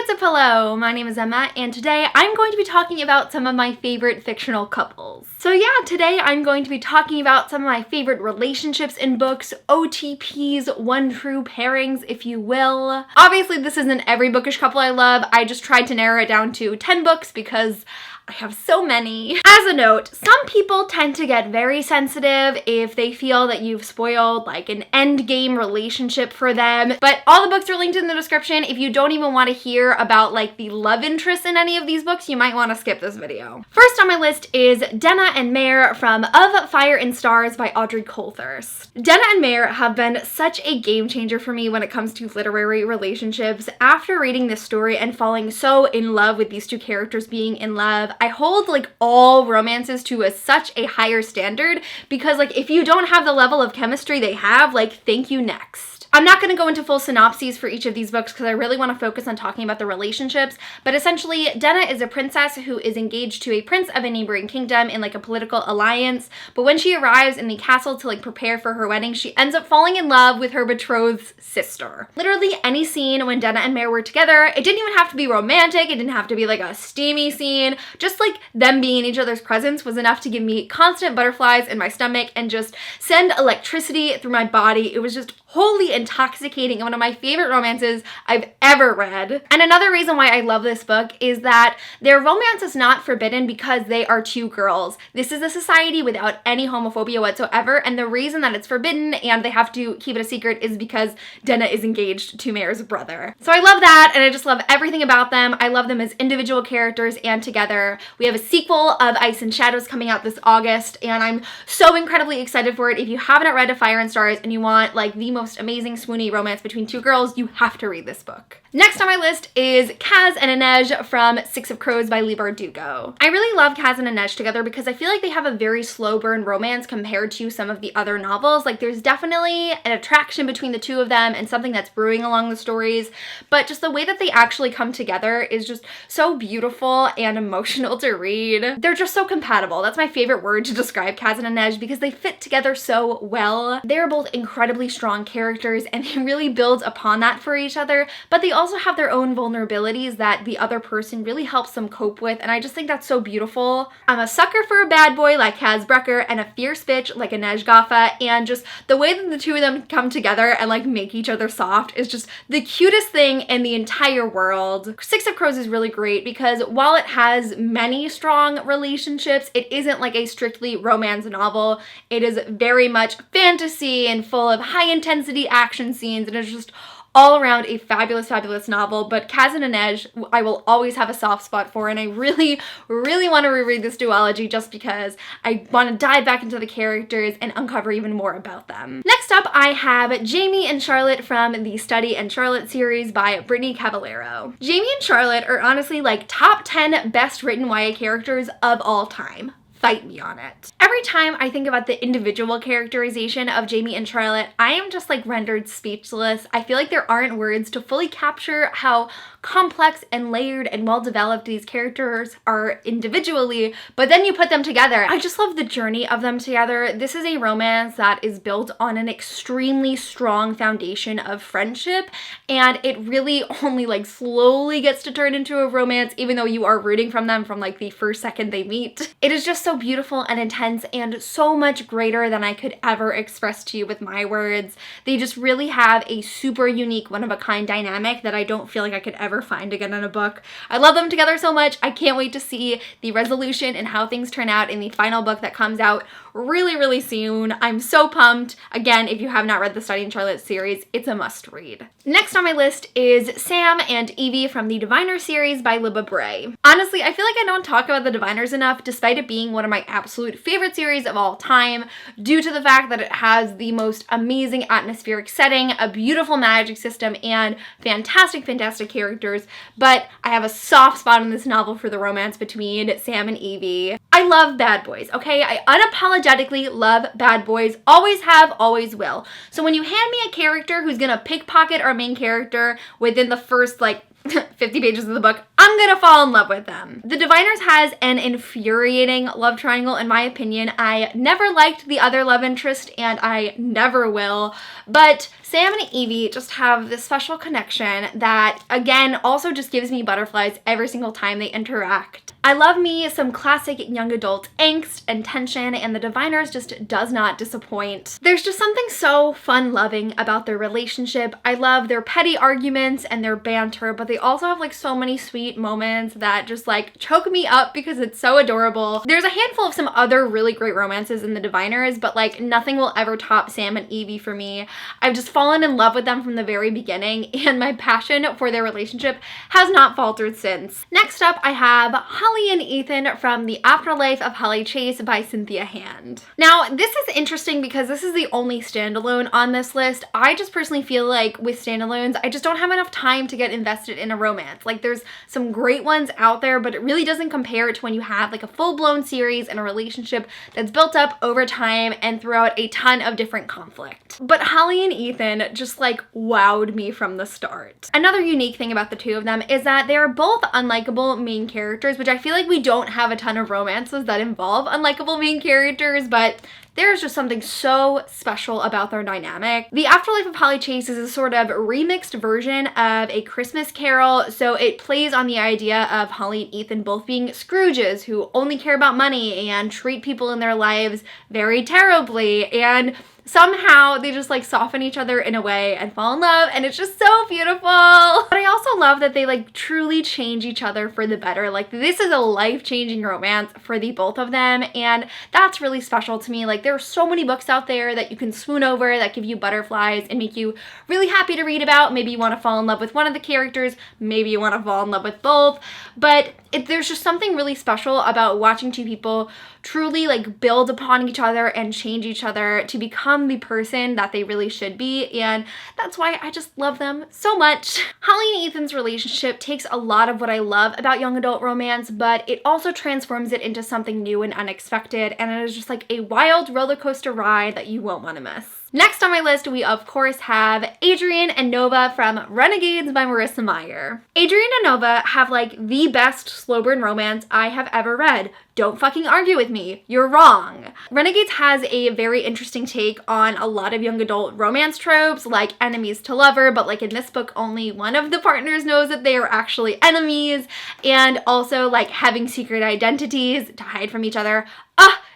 What's up, hello? My name is Emma, and today I'm going to be talking about some of my favorite fictional couples. So yeah, today I'm going to be talking about some of my favorite relationships in books, OTPs, one true pairings, if you will. Obviously, this isn't every bookish couple I love. I just tried to narrow it down to 10 books because I have so many. As a note, some people tend to get very sensitive if they feel that you've spoiled like an endgame relationship for them, but all the books are linked in the description. If you don't even want to hear about like the love interest in any of these books, you might want to skip this video. First on my list is Denna and Mayor from Of Fire and Stars by Audrey Coulthurst. Denna and Mayor have been such a game changer for me when it comes to literary relationships. After reading this story and falling so in love with these two characters being in love, I hold like all romances to such a higher standard because like if you don't have the level of chemistry they have, like thank you next. I'm not going to go into full synopses for each of these books because I really want to focus on talking about the relationships, but essentially Denna is a princess who is engaged to a prince of a neighboring kingdom in like a political alliance, but when she arrives in the castle to like prepare for her wedding, she ends up falling in love with her betrothed's sister. Literally any scene when Denna and Mayor were together, it didn't even have to be romantic, it didn't have to be like a steamy scene, just like them being in each other's presence was enough to give me constant butterflies in my stomach and just send electricity through my body. It was just wholly intoxicating and one of my favorite romances I've ever read. And another reason why I love this book is that their romance is not forbidden because they are two girls. This is a society without any homophobia whatsoever, and the reason that it's forbidden and they have to keep it a secret is because Denna is engaged to Mayor's brother. So I love that, and I just love everything about them. I love them as individual characters and together. We have a sequel of Ice and Shadows coming out this August, and I'm so incredibly excited for it. If you haven't read Of Fire and Stars and you want like the most amazing swoony romance between two girls, you have to read this book. Next on my list is Kazon and Edge from Six of Crows by Leigh Bardugo. I really love Kazon and Edge together because I feel like they have a very slow burn romance compared to some of the other novels. Like there's definitely an attraction between the two of them and something that's brewing along the stories, but just the way that they actually come together is just so beautiful and emotional to read. They're just so compatible. That's my favorite word to describe Kazon and Edge because they fit together so well. They're both incredibly strong characters and they really build upon that for each other, but they also have their own vulnerabilities that the other person really helps them cope with, and I just think that's so beautiful. I'm a sucker for a bad boy like Kaz Brecker and a fierce bitch like Inej Gaffa, and just the way that the two of them come together and like make each other soft is just the cutest thing in the entire world. Six of Crows is really great because while it has many strong relationships, it isn't like a strictly romance novel. It is very much fantasy and full of high intensity action scenes, and it's just all around a fabulous, fabulous novel. But Kazon and Edge, I will always have a soft spot for, and I really, really want to reread this duology just because I want to dive back into the characters and uncover even more about them. Next up, I have Jamie and Charlotte from the Study and Charlotte series by Brittany Cavallero. Jamie and Charlotte are honestly like top 10 best written YA characters of all time. Fight me on it. Every time I think about the individual characterization of Jamie and Charlotte, I am just like rendered speechless. I feel like there aren't words to fully capture how complex and layered and well-developed these characters are individually, but then you put them together. I just love the journey of them together. This is a romance that is built on an extremely strong foundation of friendship, and it really only like slowly gets to turn into a romance even though you are rooting from them from like the first second they meet. It is just so beautiful and intense and so much greater than I could ever express to you with my words. They just really have a super unique, one-of-a-kind dynamic that I don't feel like I could ever find again in a book. I love them together so much. I can't wait to see the resolution and how things turn out in the final book that comes out really, really soon. I'm so pumped. Again, if you have not read the Study in Charlotte series, it's a must read. Next on my list is Sam and Evie from the Diviner series by Libba Bray. Honestly, I feel like I don't talk about the Diviners enough despite it being one of my absolute favorite series of all time due to the fact that it has the most amazing atmospheric setting, a beautiful magic system, and fantastic, fantastic characters. But I have a soft spot in this novel for the romance between Sam and Evie. I love bad boys, okay? I unapologetically love bad boys. Always have, always will. So when you hand me a character who's gonna pickpocket our main character within the first like 50 pages of the book, I'm gonna fall in love with them. The Diviners has an infuriating love triangle in my opinion. I never liked the other love interest and I never will, but Sam and Evie just have this special connection that, again, also just gives me butterflies every single time they interact. I love me some classic young adult angst and tension, and the Diviners just does not disappoint. There's just something so fun-loving about their relationship. I love their petty arguments and their banter, but they also have like so many sweet moments that just like choke me up because it's so adorable. There's a handful of some other really great romances in the Diviners, but like nothing will ever top Sam and Evie for me. I've just fallen in love with them from the very beginning, and my passion for their relationship has not faltered since. Next up, I have Holly and Ethan from The Afterlife of Holly Chase by Cynthia Hand. Now, this is interesting because this is the only standalone on this list. I just personally feel like with standalones, I just don't have enough time to get invested in a romance. Like, there's some great ones out there, but it really doesn't compare to when you have like a full-blown series and a relationship that's built up over time and throughout a ton of different conflict. But Holly and Ethan just like wowed me from the start. Another unique thing about the two of them is that they are both unlikable main characters, which I feel like we don't have a ton of romances that involve unlikable main characters, but there's just something so special about their dynamic. The Afterlife of Holly Chase is a sort of remixed version of A Christmas Carol, so it plays on the idea of Holly and Ethan both being Scrooges who only care about money and treat people in their lives very terribly, and somehow they just like soften each other in a way and fall in love, and it's just so beautiful. But I also love that they like truly change each other for the better. Like, this is a life-changing romance for the both of them, and that's really special to me. Like, there are so many books out there that you can swoon over that give you butterflies and make you really happy to read about. Maybe you want to fall in love with one of the characters, maybe you want to fall in love with both, but there's just something really special about watching two people truly like build upon each other and change each other to become the person that they really should be, and that's why I just love them so much. Holly and Ethan's relationship takes a lot of what I love about young adult romance, but it also transforms it into something new and unexpected, and it is just like a wild roller coaster ride that you won't want to miss. Next on my list, we of course have Adrian and Nova from Renegades by Marissa Meyer. Adrian and Nova have like the best slow burn romance I have ever read. Don't fucking argue with me. You're wrong. Renegades has a very interesting take on a lot of young adult romance tropes, like enemies to lover, but like in this book, only one of the partners knows that they are actually enemies, and also like having secret identities to hide from each other.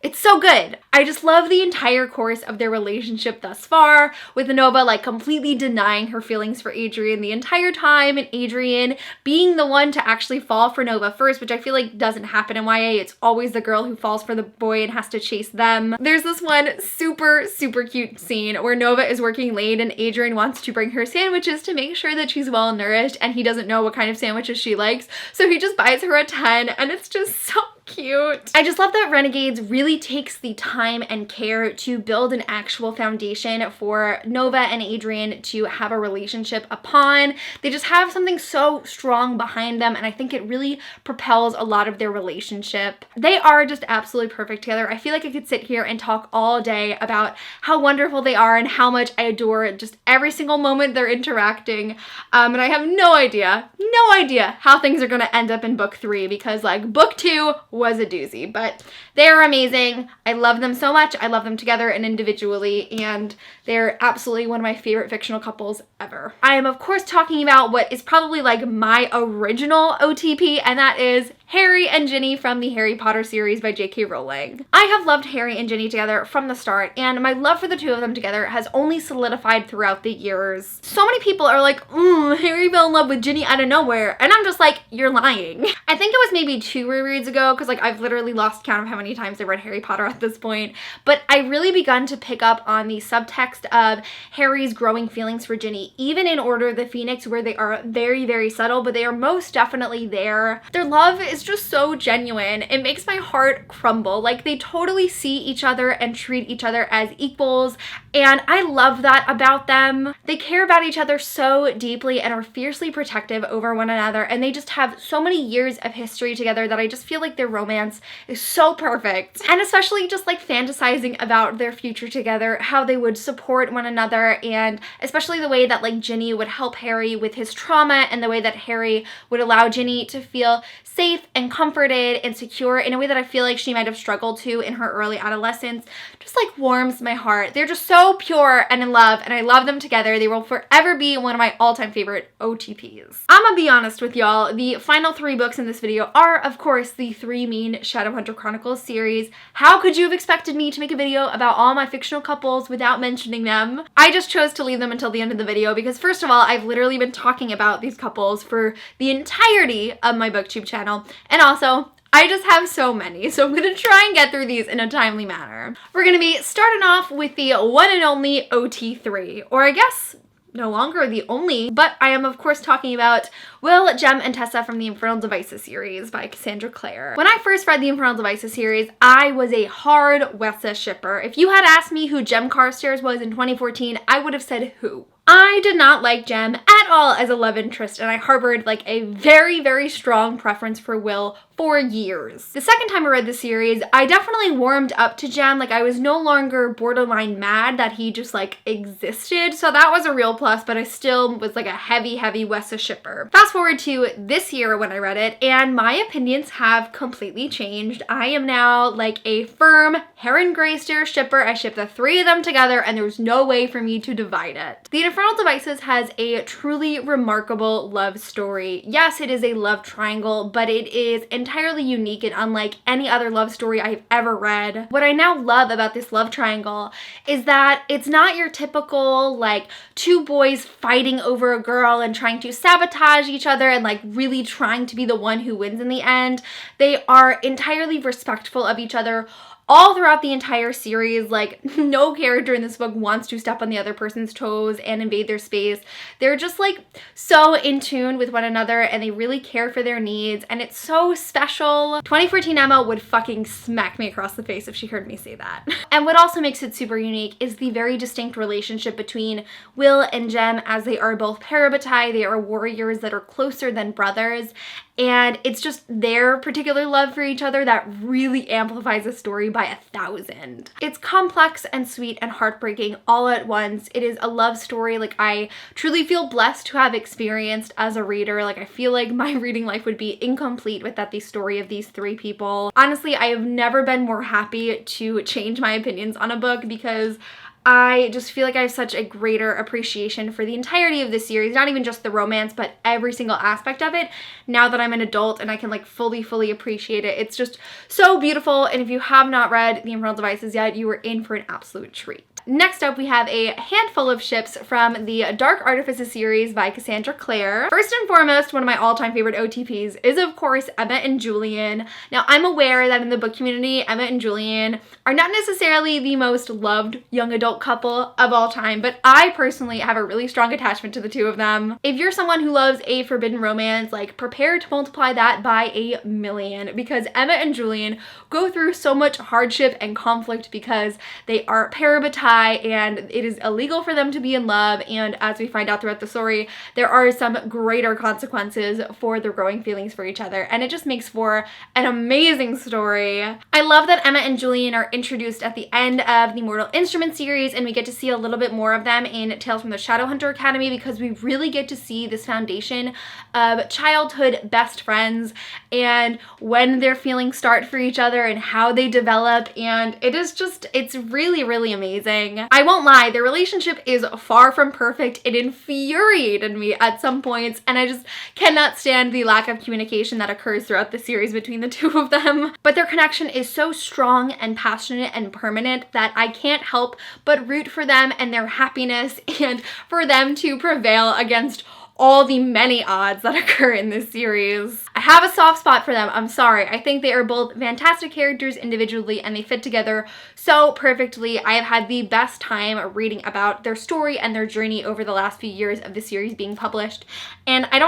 It's so good. I just love the entire course of their relationship thus far, with Nova like completely denying her feelings for Adrian the entire time, and Adrian being the one to actually fall for Nova first, which I feel like doesn't happen in YA. It's always the girl who falls for the boy and has to chase them. There's this one super cute scene where Nova is working late and Adrian wants to bring her sandwiches to make sure that she's well nourished, and he doesn't know what kind of sandwiches she likes, so he just buys her a ton, and it's just so cute. I just love that Renegades really takes the time and care to build an actual foundation for Nova and Adrian to have a relationship upon. They just have something so strong behind them, and I think it really propels a lot of their relationship. They are just absolutely perfect together. I feel like I could sit here and talk all day about how wonderful they are and how much I adore just every single moment they're interacting. And I have no idea how things are gonna end up in book 3, because like book 2 was a doozy, but they're amazing. I love them so much. I love them together and individually, and they're absolutely one of my favorite fictional couples ever. I am of course talking about what is probably like my original OTP, and that is Harry and Ginny from the Harry Potter series by J.K. Rowling. I have loved Harry and Ginny together from the start, and my love for the two of them together has only solidified throughout the years. So many people are like, Harry fell in love with Ginny out of nowhere, and I'm just like, you're lying. I think it was maybe 2 rereads ago, because like I've literally lost count of how many times I read Harry Potter at this point, but I really begun to pick up on the subtext of Harry's growing feelings for Ginny, even in Order of the Phoenix, where they are very subtle, but they are most definitely there. Their love is just so genuine. It makes my heart crumble. Like, they totally see each other and treat each other as equals, and I love that about them. They care about each other so deeply and are fiercely protective over one another, and they just have so many years of history together that I just feel like their romance is so perfect. And especially just like fantasizing about their future together, how they would support one another, and especially the way that like Ginny would help Harry with his trauma, and the way that Harry would allow Ginny to feel safe and comforted and secure in a way that I feel like she might have struggled to in her early adolescence, just like warms my heart. They're just so pure and in love, and I love them together. They will forever be one of my all-time favorite OTPs. I'm gonna be honest with y'all, the final 3 books in this video are, of course, the 3 main Shadowhunter Chronicles series. How could you have expected me to make a video about all my fictional couples without mentioning them? I just chose to leave them until the end of the video because, first of all, I've literally been talking about these couples for the entirety of my booktube channel, and also I just have so many, so I'm gonna try and get through these in a timely manner. We're gonna be starting off with the one and only OT3, or I guess no longer the only, but I am of course talking about Will, Jem, and Tessa from the Infernal Devices series by Cassandra Clare. When I first read the Infernal Devices series, I was a hard Wessa shipper. If you had asked me who Jem Carstairs was in 2014, I would have said who. I did not like Jem at all as a love interest, and I harbored like a very, very strong preference for Will for years. The second time I read the series, I definitely warmed up to Jem. Like, I was no longer borderline mad that he just like existed, so that was a real plus, but I still was like a heavy, heavy Wessa shipper. Fast forward to this year when I read it, and my opinions have completely changed. I am now like a firm Heron Greystair shipper. I ship the 3 of them together, and there's no way for me to divide it. The Infernal Devices has a truly remarkable love story. Yes, it is a love triangle, but it is entirely unique and unlike any other love story I've ever read. What I now love about this love triangle is that it's not your typical like 2 boys fighting over a girl and trying to sabotage each other and like really trying to be the one who wins in the end. They are entirely respectful of each other all throughout the entire series. Like, no character in this book wants to step on the other person's toes and invade their space. They're just like so in tune with one another, and they really care for their needs, and it's so special. 2014 Emma would fucking smack me across the face if she heard me say that. And what also makes it super unique is the very distinct relationship between Will and Jem, as they are both parabatai. They are warriors that are closer than brothers, and it's just their particular love for each other that really amplifies the story by 1,000. It's complex and sweet and heartbreaking all at once. It is a love story like I truly feel blessed to have experienced as a reader. Like, I feel like my reading life would be incomplete without the story of these 3 people. Honestly, I have never been more happy to change my opinions on a book because I just feel like I have such a greater appreciation for the entirety of this series, not even just the romance, but every single aspect of it, now that I'm an adult and I can like fully appreciate it. It's just so beautiful, and if you have not read The Infernal Devices yet, you are in for an absolute treat. Next up, we have a handful of ships from the Dark Artifices series by Cassandra Clare. First and foremost, one of my all-time favorite OTPs is, of course, Emma and Julian. Now, I'm aware that in the book community, Emma and Julian are not necessarily the most loved young adult couple of all time, but I personally have a really strong attachment to the 2 of them. If you're someone who loves a forbidden romance, like, prepare to multiply that by 1,000,000, because Emma and Julian go through so much hardship and conflict because they are parabatai, and it is illegal for them to be in love, and as we find out throughout the story, there are some greater consequences for their growing feelings for each other, and it just makes for an amazing story. I love that Emma and Julian are introduced at the end of the Mortal Instruments series, and we get to see a little bit more of them in Tales from the Shadowhunter Academy, because we really get to see this foundation of childhood best friends and when their feelings start for each other and how they develop, and it is just, it's really amazing. I won't lie, their relationship is far from perfect. It infuriated me at some points, and I just cannot stand the lack of communication that occurs throughout the series between the 2 of them. But their connection is so strong and passionate and permanent that I can't help but root for them and their happiness, and for them to prevail against all the many odds that occur in this series. I have a soft spot for them, I'm sorry. I think they are both fantastic characters individually and they fit together so perfectly. I have had the best time reading about their story and their journey over the last few years of the series being published. And I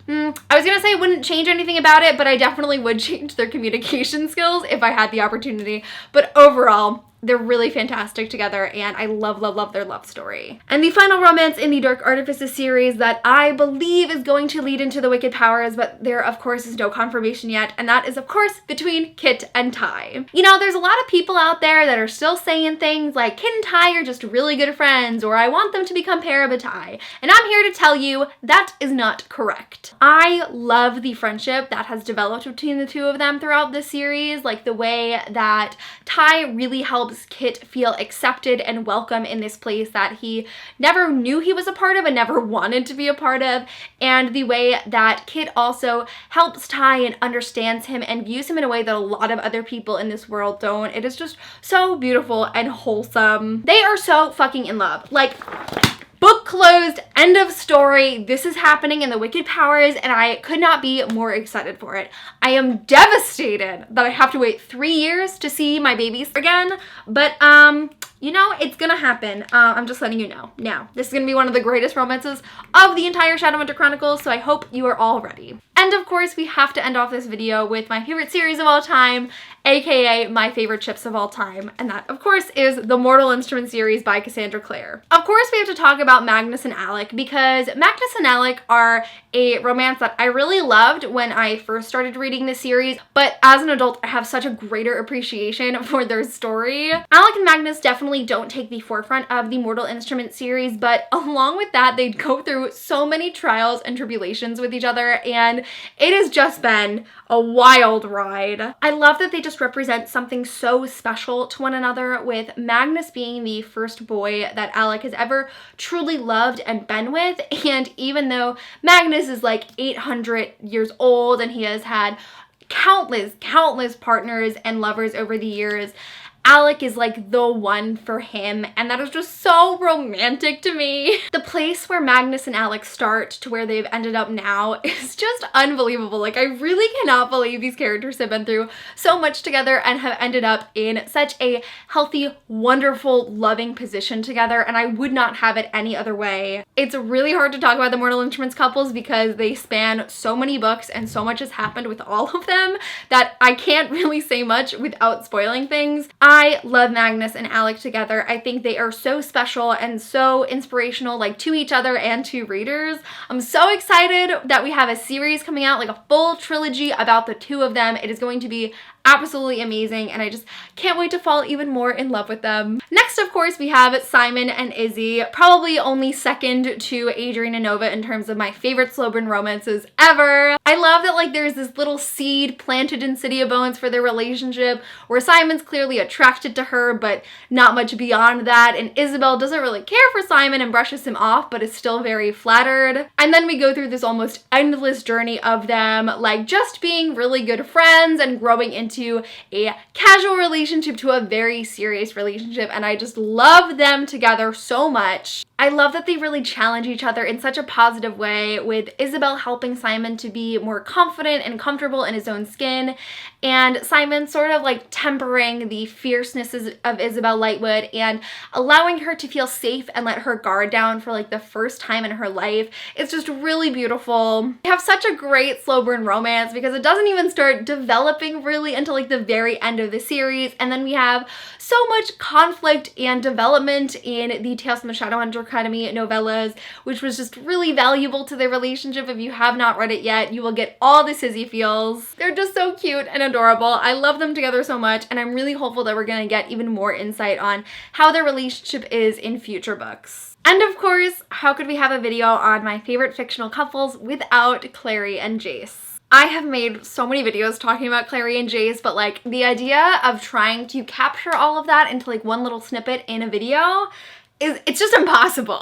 was gonna say I wouldn't change anything about it, but I definitely would change their communication skills if I had the opportunity. But overall, they're really fantastic together, and I love, love, love their love story. And the final romance in the Dark Artifices series that I believe is going to lead into the Wicked Powers, but there, of course, is no confirmation yet, and that is, of course, between Kit and Tai. You know, there's a lot of people out there that are still saying things like Kit and Tai are just really good friends, or I want them to become Parabatai, and I'm here to tell you that is not correct. I love the friendship that has developed between the two of them throughout this series, like the way that Tai really helps Kit feel accepted and welcome in this place that he never knew he was a part of and never wanted to be a part of, and the way that Kit also helps Tai and understands him and views him in a way that a lot of other people in this world don't. It is just so beautiful and wholesome. They are so fucking in love. Like, book closed, end of story. This is happening in the Wicked Powers, and I could not be more excited for it. I am devastated that I have to wait 3 years to see my babies again, but you know, it's gonna happen. I'm just letting you know now. This is gonna be one of the greatest romances of the entire Shadowhunter Chronicles, so I hope you are all ready. And of course, we have to end off this video with my favorite series of all time, aka my favorite ships of all time, and that, of course, is the Mortal Instrument series by Cassandra Clare. Of course, we have to talk about Magnus and Alec, because Magnus and Alec are a romance that I really loved when I first started reading this series, but as an adult, I have such a greater appreciation for their story. Alec and Magnus definitely don't take the forefront of the Mortal Instrument series, but along with that, they go through so many trials and tribulations with each other, and it has just been a wild ride. I love that they just represent something so special to one another, with Magnus being the first boy that Alec has ever truly loved and been with, and even though Magnus is like 800 years old and he has had countless partners and lovers over the years, Alec is like the one for him, and that is just so romantic to me. The place where Magnus and Alec start to where they've ended up now is just unbelievable. Like, I really cannot believe these characters have been through so much together and have ended up in such a healthy, wonderful, loving position together, and I would not have it any other way. It's really hard to talk about the Mortal Instruments couples because they span so many books and so much has happened with all of them that I can't really say much without spoiling things. I love Magnus and Alec together. I think they are so special and so inspirational, like, to each other and to readers. I'm so excited that we have a series coming out, like a full trilogy about the two of them. It is going to be absolutely amazing, and I just can't wait to fall even more in love with them. Next, of course, we have Simon and Izzy, probably only second to Adrian and Nova in terms of my favorite slow burn romances ever. I love that, like, there's this little seed planted in City of Bones for their relationship, where Simon's clearly attracted to her, but not much beyond that, and Isabel doesn't really care for Simon and brushes him off, but is still very flattered. And then we go through this almost endless journey of them, like, just being really good friends and growing into a casual relationship to a very serious relationship, and I just love them together so much. I love that they really challenge each other in such a positive way, with Isabel helping Simon to be more confident and comfortable in his own skin, and Simon sort of like tempering the fierceness of Isabel Lightwood and allowing her to feel safe and let her guard down for like the first time in her life. It's just really beautiful. We have such a great slow burn romance because it doesn't even start developing really until like the very end of the series, and then we have so much conflict and development in the Tales from the Shadowhunter Academy novellas, which was just really valuable to their relationship. If you have not read it yet, you will get all the Sizzy feels. They're just so cute and adorable. I love them together so much, and I'm really hopeful that we're gonna get even more insight on how their relationship is in future books. And of course, how could we have a video on my favorite fictional couples without Clary and Jace? I have made so many videos talking about Clary and Jace, but like the idea of trying to capture all of that into like one little snippet in a video it's just impossible.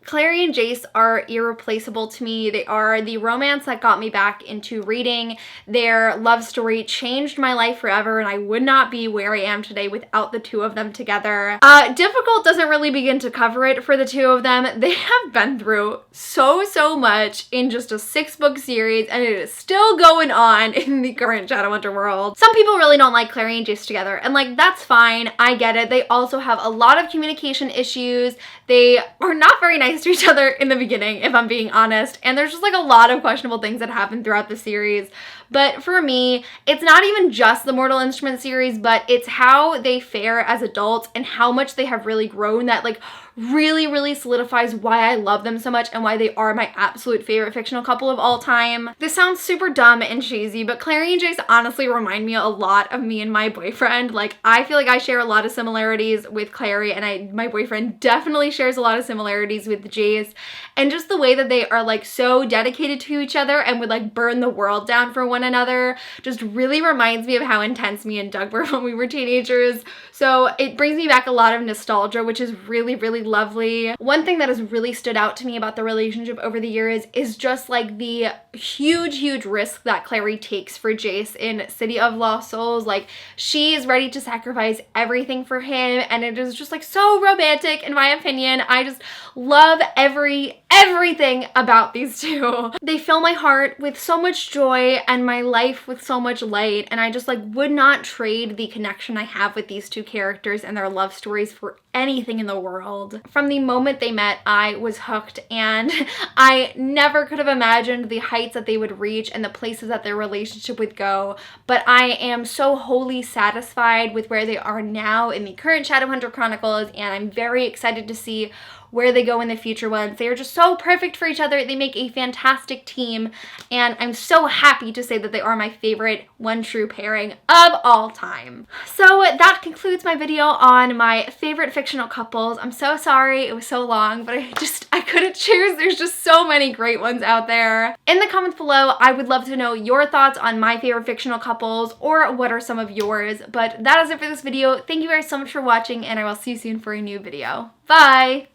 Clary and Jace are irreplaceable to me. They are the romance that got me back into reading. Their love story changed my life forever, and I would not be where I am today without the two of them together. Difficult doesn't really begin to cover it for the two of them. They have been through so much in just a 6-book series, and it is still going on in the current Shadowhunter world. Some people really don't like Clary and Jace together, and like, that's fine. I get it. They also have a lot of communication issues. They are not very nice to each other in the beginning, if I'm being honest, and there's just like a lot of questionable things that happen throughout the series. But for me, it's not even just the Mortal Instruments series, but it's how they fare as adults and how much they have really grown that like really solidifies why I love them so much and why they are my absolute favorite fictional couple of all time. This sounds super dumb and cheesy, but Clary and Jace honestly remind me a lot of me and my boyfriend. Like, I feel like I share a lot of similarities with Clary, and my boyfriend definitely shares a lot of similarities with Jace, and just the way that they are like so dedicated to each other and would like burn the world down for one another just really reminds me of how intense me and Doug were when we were teenagers. So it brings me back a lot of nostalgia, which is really lovely. One thing that has really stood out to me about the relationship over the years is just like the huge risk that Clary takes for Jace in City of Lost Souls. Like, she is ready to sacrifice everything for him, and it is just like so romantic in my opinion. I just love everything about these two. They fill my heart with so much joy and my life with so much light, and I just like would not trade the connection I have with these two characters and their love stories for anything in the world. From the moment they met, I was hooked, and I never could have imagined the heights that they would reach and the places that their relationship would go, but I am so wholly satisfied with where they are now in the current Shadowhunter Chronicles, and I'm very excited to see where they go in the future ones. They are just so perfect for each other. They make a fantastic team, and I'm so happy to say that they are my favorite one true pairing of all time. So that concludes my video on my favorite fictional couples. I'm so sorry it was so long, but I couldn't choose. There's just so many great ones out there. In the comments below, I would love to know your thoughts on my favorite fictional couples, or what are some of yours. But that is it for this video. Thank you guys so much for watching, and I will see you soon for a new video. Bye!